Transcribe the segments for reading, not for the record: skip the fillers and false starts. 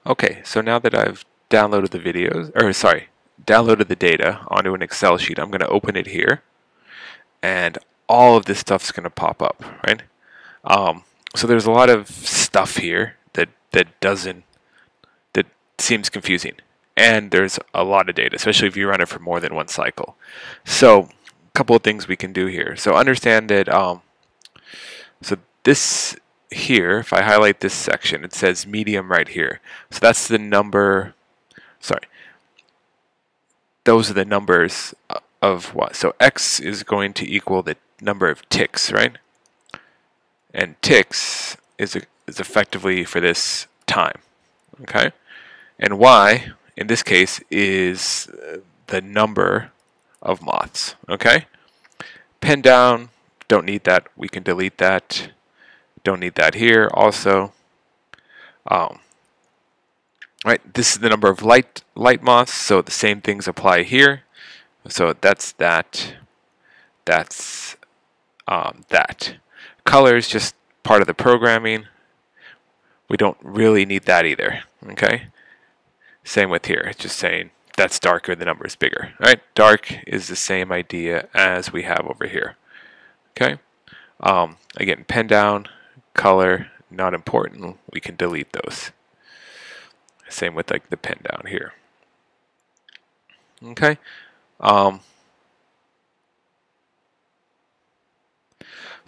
Okay, so now that I've downloaded the videos, downloaded the data onto an Excel sheet, I'm going to open it here, and all of this stuff's going to pop up, right? So there's a lot of stuff here that seems confusing, and there's a lot of data, especially if you run it for more than one cycle. So a couple of things we can do here. So understand that so this here, if I highlight this section, it says medium right here. So that's the number, those are the numbers of what? So x is going to equal the number of ticks, right? And ticks is effectively for this time, okay? And y, in this case, is the number of moths, okay? Pen down, don't need that, we can delete that. Don't need that here also. Right, this is the number of light moths, so the same things apply here. So that's that. That's that. Color is just part of the programming. We don't really need that either. Okay. Same with here. It's just saying that's darker, the number is bigger. Right. Dark is the same idea as we have over here. Okay. Again, pen down. Color, not important, we can delete those. Same with like the pen down here. Okay.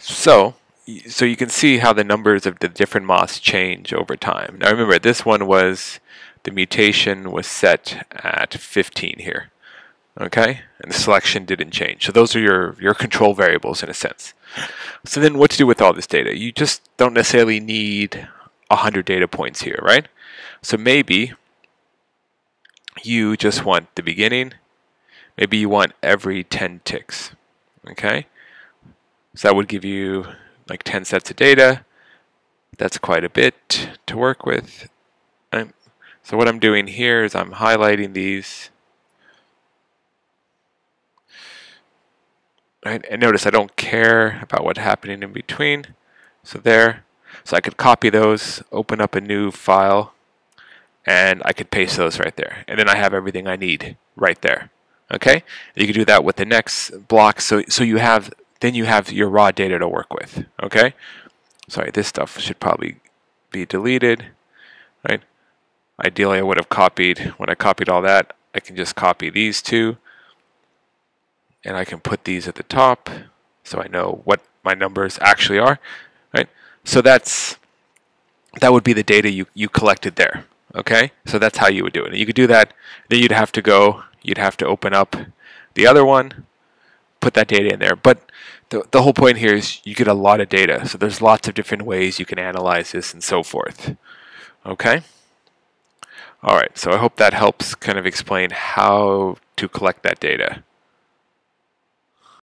So you can see how the numbers of the different moths change over time. Now remember, this one was, the mutation was set at 15 here. Okay, and the selection didn't change. So those are your control variables in a sense. So then what to do with all this data? You just don't necessarily need 100 data points here, right? So maybe you just want the beginning. Maybe you want every 10 ticks, okay? So that would give you like 10 sets of data. That's quite a bit to work with. So what I'm doing here is I'm highlighting these. Right? And notice I don't care about what's happening in between. So there. So I could copy those, open up a new file, and I could paste those right there. And then I have everything I need right there. Okay? And you can do that with the next block. So you have your raw data to work with. Okay? Sorry, this stuff should probably be deleted. Right? Ideally I would have copied, when I copied all that, I can just copy these two. And I can put these at the top so I know what my numbers actually are, right? So that would be the data you collected there, okay? So that's how you would do it. And you could do that, then you'd have to open up the other one, put that data in there. But the whole point here is you get a lot of data. So there's lots of different ways you can analyze this and so forth, okay? All right, so I hope that helps kind of explain how to collect that data.